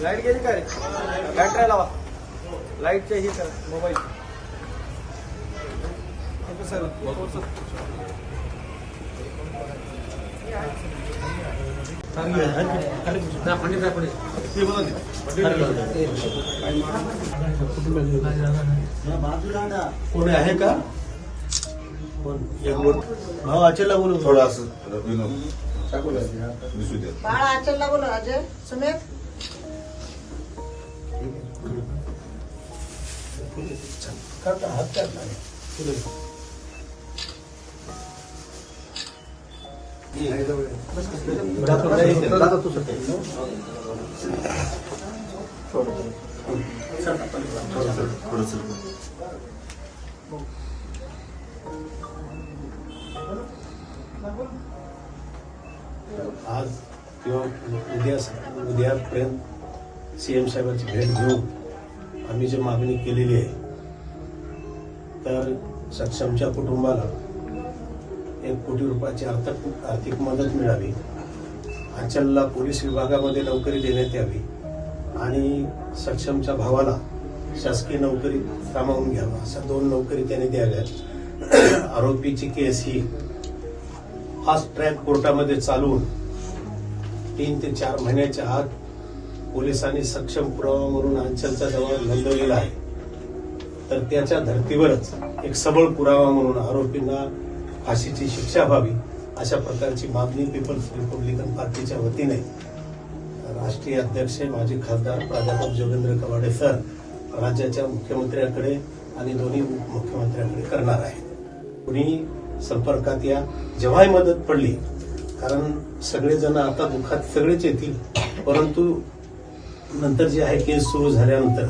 Light गेली का रे? Battery लावा. लाईटच्या हे करा मोबाईल. सर कोणी आहे का? भाऊ आचलला बोलू थोडा असं बाळा आचलला बोलो. अजय सुमित हात करणार आज किंवा उद्यापर्यंत सीएम साहेबांची भेट घेऊन आम्ही जी मागणी केलेली आहे तर सक्षमच्या कुटुंबाला 1 कोटी रुपयाची आर्थिक मदत मिळावी, आंचलला पोलीस विभागामध्ये नोकरी देण्यात यावी आणि सक्षमच्या भावाला शासकीय नोकरी कामावून घ्यावा, अशा 2 नोकरी त्याने द्याव्यात. आरोपीची केस ही फास्ट ट्रॅक कोर्टामध्ये चालवून 3 ते 4 महिन्याच्या आत पोलिसांनी सक्षम पुरावा म्हणून अंचलच्या जवळ नोंदवलेला आहे. तर त्याच्या धर्तीवरच एक सबळ पुरावा म्हणून आरोपींना फाशीची शिक्षा व्हावी अशा प्रकारची मागणी पीपल्स रिपब्लिकन पार्टीच्या वतीने राष्ट्रीय अध्यक्ष माजी खासदार प्राध्यापक जोगेंद्र कवाडे सर राज्याच्या मुख्यमंत्र्यांकडे आणि दोन्ही मुख्यमंत्र्यांकडे करणार आहे. कुणी संपर्कात या, जेव्हाही मदत पडली, कारण सगळेजण आता दुःखात सगळेच येतील, परंतु नंतर जे आहे केस सुरू झाल्यानंतर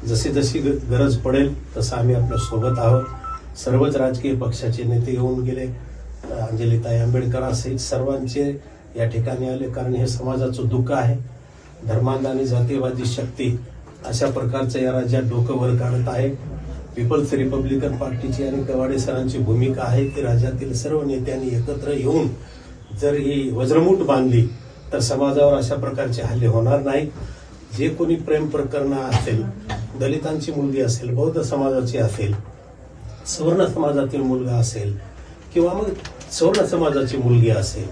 जशी जशी गरज पडेल तसं आम्ही आपल्या सोबत आहोत. सर्वच राजकीय पक्षाचे नेते येऊन गेले, अंजलीताई आंबेडकरांसहित सर्वांचे या ठिकाणी आले, कारण हे समाजाचं दुःख आहे. धर्मांध आणि जातीयवादी शक्ती अशा प्रकारचं या राज्यात डोकं वर काढत आहे. पीपल्स रिपब्लिकन पार्टीची आणि कवाडे सरांची भूमिका आहे की राज्यातील सर्व नेत्यांनी एकत्र येऊन जर ही वज्रमूठ बांधली तर समाजावर अशा प्रकारचे हल्ले होणार नाहीत. जे कोणी प्रेम प्रकरण असेल, दलितांची मुलगी असेल, बौद्ध समाजाची असेल, सवर्ण समाजातील मुलगा असेल किंवा मग सवर्ण समाजाची मुलगी असेल,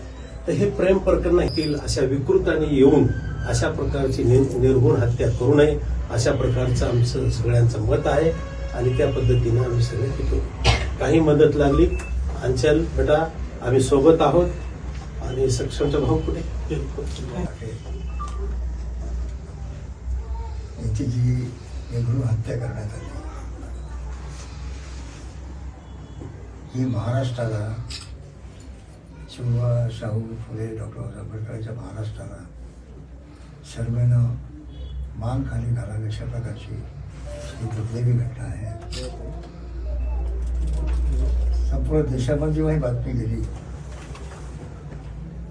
तर हे प्रेम प्रकरण येतील अशा विकृताने येऊन अशा प्रकारची निर्घुण हत्या करू नये अशा प्रकारचं आमचं सगळ्यांचं मत आहे आणि त्या पद्धतीने आम्ही सगळे पितो. काही मदत लागली, अंचल बेटा आम्ही सोबत आहोत. आणि सक्षमचा भाऊ कुठे? यांची जी निर्घृण हत्या करण्यात आली ही महाराष्ट्राला, शिवबा शाहू फुले डॉक्टर आंबेडकरांच्या महाराष्ट्राला शर्मेनं मान खाली घालावी अशा प्रकारची ही दुर्दैवी घटना आहे. संपूर्ण देशामध्ये जेव्हा ही बातमी गेली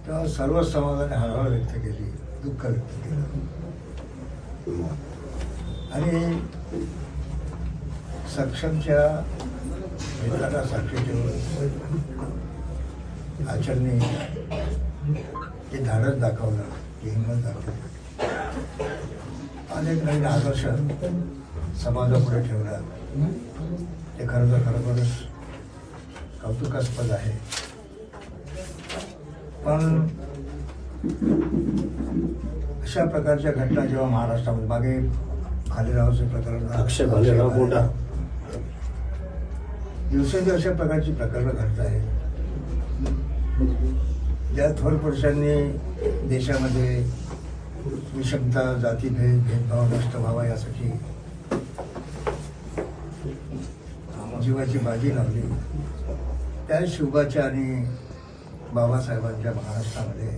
तेव्हा सर्व समाजाने हळहळ व्यक्त केली, दुःख व्यक्त केलं आणि सक्षमच्या मित्राला साक्षी ठेवून आचलने जे धाडस दाखवलं, जी हिंमत दाखवली, अनेक नवीन आदर्श समाजापुढे ठेवला, ते खरोखरच कौतुकास्पद आहे. पण अशा प्रकारच्या घटना जेव्हा महाराष्ट्रामध्ये, मागे भालेरावचे प्रकरण, अक्षय भालेराव मोठा, दिवसेंदिवस अशा प्रकारची प्रकरणं घडत आहेत, ज्या थोर पुरुषांनी देशामध्ये विषमता, जातीभेद, भेदभाव नष्ट व्हावा यासाठी जीवाची बाजी लावली, त्या शिवबाच्या आणि बाबासाहेबांच्या महाराष्ट्रामध्ये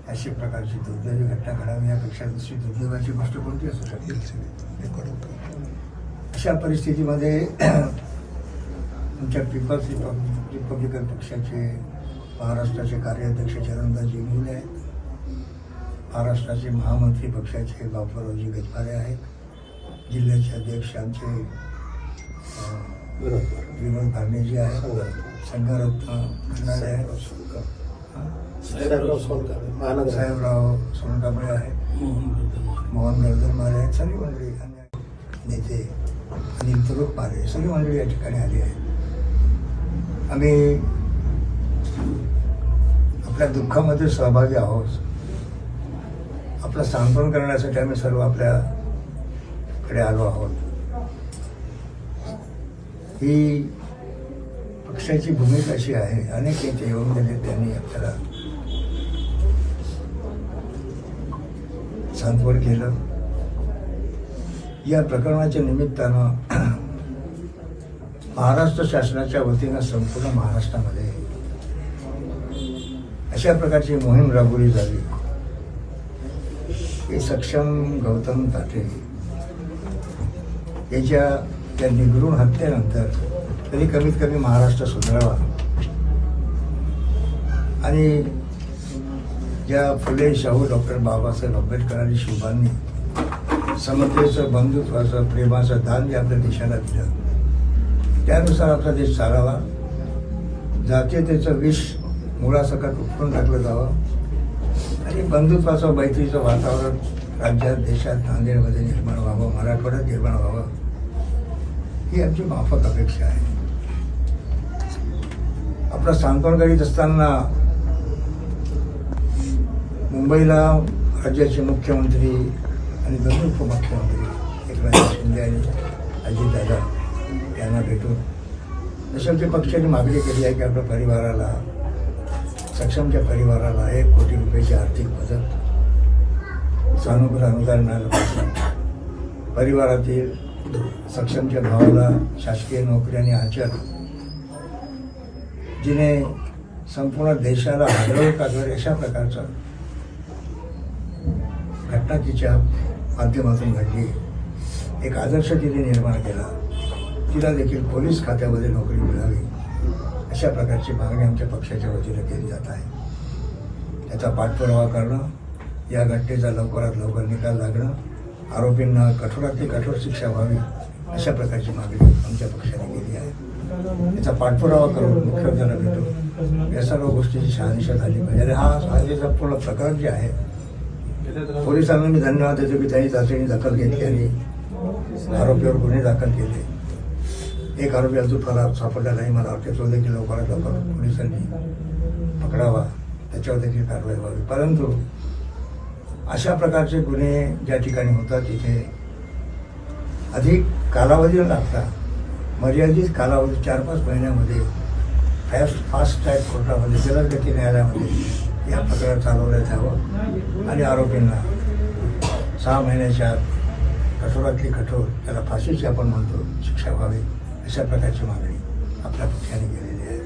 अशा प्रकारची दुर्दैवी घटना घडावी यापेक्षा दुसरी दुर्दैवाची गोष्ट कोणती असू शकते? अशा परिस्थितीमध्ये तुमच्या पीपल्स रिपब्लिकन पक्षाचे महाराष्ट्राचे कार्याध्यक्ष चरणदासजी इंगोले आहेत, महाराष्ट्राचे महामंत्री पक्षाचे बापूरावजी गजभारे आहेत, जिल्ह्याचे अध्यक्ष आमचे विनोद भारणेजी आहेत, संघरत्न खंडारे आहेत, साहेबराव सोनकांबळे आहेत, मोहन गर्जन महाराज आहेत, सगळी मंडळी आणि नेते अनिल तुरुक महाराज सगळी मंडळी या ठिकाणी आली आहे. आम्ही आपल्या दुःखामध्ये सहभागी आहोत. आपलं सांत्वन करण्यासाठी आम्ही सर्व आपल्याकडे आलो आहोत. ही पक्षाची भूमिका अशी आहे, अनेक नेते येऊन गेले, त्यांनी आपल्याला सांत्वन केलं. या प्रकरणाच्या निमित्तानं महाराष्ट्र शासनाच्या वतीनं संपूर्ण महाराष्ट्रामध्ये अशा प्रकारची मोहीम राबवली जावी की सक्षम गौतम ताठे याच्या त्या निगृण हत्येनंतर तरी कमीत कमी महाराष्ट्र सुधारावा आणि ज्या फुले शाहू डॉक्टर बाबासाहेब आंबेडकरांनी शिवबांनी समतेचं, बंधुत्वाचं, प्रेमाचं दान जे आपल्या देशाला दिलं, त्यानुसार आपला देश चालावा. जातीयतेचं विष मुळासकट उपटून टाकलं जावं आणि बंधुत्वाचं, मैत्रीचं वातावरण राज्यात, देशात, नांदेडमध्ये निर्माण व्हावं, मराठवाड्यात निर्माण व्हावं, ही आमची माफक अपेक्षा आहे. आपलं सांत्वन करीत असताना मुंबईला राज्याचे मुख्यमंत्री आणि दोन्ही उपमुख्यमंत्री एकनाथ शिंदे आणि अजितदादा यांना भेटून सक्षमच्या पक्षाने मागणी केली आहे की आपल्या परिवाराला, सक्षमच्या परिवाराला 1 कोटी रुपयाची आर्थिक मदत सानुग्रह अनुदान मिळालं पाहिजे. परिवारातील सक्षमच्या भावाला शासकीय नोकरी आणि आचर जिने संपूर्ण देशाला हादरवून टाकलं, अशा प्रकारचा घटना तिच्या माध्यमातून घडली. एक आदर्श तिने निर्माण केला. तिला देखील पोलीस खात्यामध्ये नोकरी मिळावी अशा प्रकारची मागणी आमच्या पक्षाच्या वतीनं केली जात आहे. त्याचा पाठपुरावा करणं, या घटनेचा लवकरात लवकर निकाल लागणं, आरोपींना कठोरातली कठोर शिक्षा व्हावी अशा प्रकारची मागणी आमच्या पक्षाने केली आहे. याचा पाठपुरावा करून मुख्यमंत्र्यांना भेटून या सर्व गोष्टीची शहानिशा झाली पाहिजे. आणि हा संपूर्ण प्रकरण जे आहे, पोलिसांना मी धन्यवाद देतो की त्यांनी चाचणी दखल घेतली आणि आरोपीवर गुन्हे दाखल केले. एक आरोपी अजून सापडला नाही. मला वाटते तो देखील लवकरात लवकर पोलिसांनी पकडावा, त्याच्यावर देखील कारवाई व्हावी. परंतु अशा प्रकारचे गुन्हे ज्या ठिकाणी होतात तिथे अधिक कालावधी न लागता मर्यादित कालावधी 4-5 महिन्यामध्ये फास्ट ट्रॅक कोर्टामध्ये, जलदगती न्यायालयामध्ये या प्रकरण चालवण्यात यावं आणि आरोपींना 6 महिन्याच्या आत कठोरातली कठोर, त्याला फाशीची आपण म्हणतो, शिक्षा व्हावी अशा प्रकारची मागणी आपल्या पक्षाने केलेली आहे.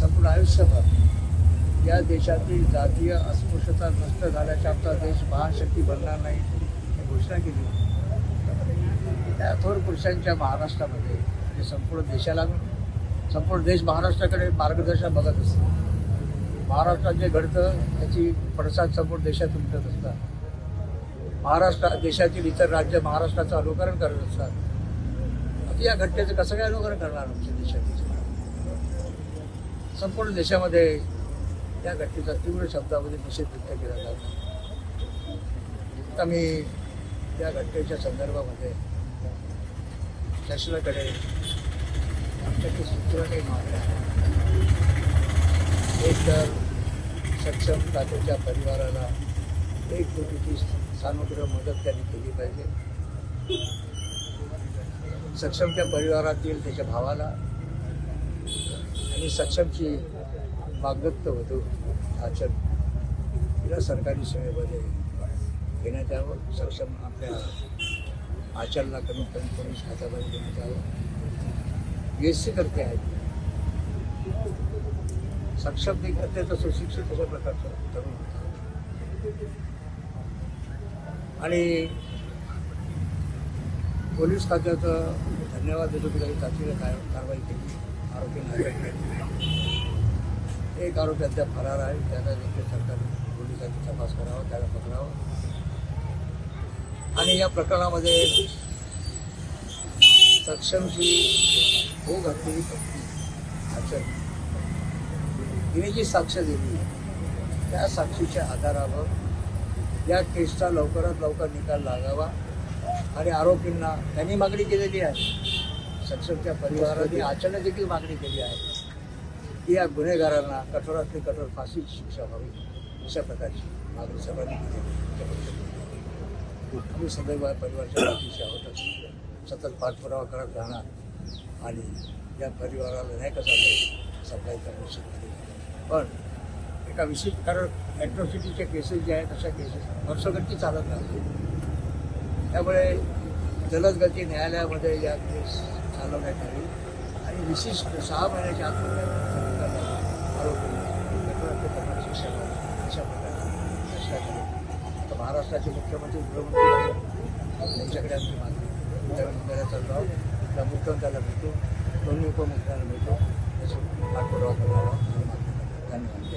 संपूर्ण आयुष्यभर या देशातील जातीय अस्पृश्यता नष्ट झाल्याच्या आमचा देश महाशक्ती बनणार नाही ही घोषणा केली. त्या थोर पुरुषांच्या महाराष्ट्रामध्ये म्हणजे संपूर्ण देश महाराष्ट्राकडे मार्गदर्शन बघत असतो. महाराष्ट्रात जे घडतं त्याची पडसाद संपूर्ण देशात उमटत असतात. देशातील इतर राज्य महाराष्ट्राचं अनुकरण करत असतात. आता या घटनेचं कसं काय अनुकरण करणार आमच्या देशातील? संपूर्ण देशामध्ये या घटनेचा तीव्र शब्दामध्ये निषेध व्यक्त केला जातो. आता मी या घटनेच्या संदर्भामध्ये शासनाकडे आमच्याकडे सूचना काही मागण्या. एक तर सक्षम तात्याच्या परिवाराला 1 कोटीची सानुग्रह मदत त्यांनी केली पाहिजे. सक्षमच्या परिवारातील त्याच्या भावाला आणि सक्षमची वाग्दत्त वधू आचर तिला सरकारी सेवेमध्ये घेण्यात यावं. सक्षम आपल्या आचरला कमीत कमी पोलीस खात्यामध्ये घेण्यात यावं. BSc करते आहेत. सक्षम देखील अत्यंत सुशिक्षित अशा प्रकारचं तरुण होता आणि पोलीस खात्याचं धन्यवाद देतो की त्यांनी तातडीने कारवाई केली, आरोपींना अटक केली. एक आरोपी अद्याप फरार आहे. त्याचा देखील सरकारने पोलिसांनी तपास करावा, त्याला पकडावं आणि या प्रकरणामध्ये सक्षमची हो घातलेली पत्नी आचर तिने जी साक्ष दिली त्या साक्षीच्या आधारावर या केसचा लवकरात लवकर निकाल लागावा आणि आरोपींना त्यांनी मागणी केलेली आहे. सक्षमच्या परिवाराने अचानक देखील मागणी केली आहे की या गुन्हेगारांना कठोरातली कठोर फाशी शिक्षा व्हावी अशा प्रकारची मागणी सर्वांनी केली. आम्ही सदैव परिवाराच्या पाठीशी आहोतच, सतत पाठपुरावा करत राहणार आणि या परिवाराला न्याय कसा मिळेल असा प्रयत्न निश्चित करेल. पण एका विशिष्ट कारण ॲट्रॉसिटीच्या केसेस ज्या आहेत अशा केसेस वर्षगती चालत नाही. त्यामुळे जलदगती न्यायालयामध्ये या केस चालवण्यात आली आणि विशिष्ट 6 महिन्याच्या आत्महत्या आरोपी शिक्षा अशा प्रकारची चेष्टा केली. आता महाराष्ट्राचे मुख्यमंत्री गृहमंत्री आहेत, त्यांच्याकडे आमची मागणी त्यावेळी मुंबईला चाललो आहोत. त्या मुख्यमंत्र्याला भेटू, दोन्ही उपमुख्यमंत्र्यांना भेटू, त्याची पाठपुरावा करावा. धन्यवाद.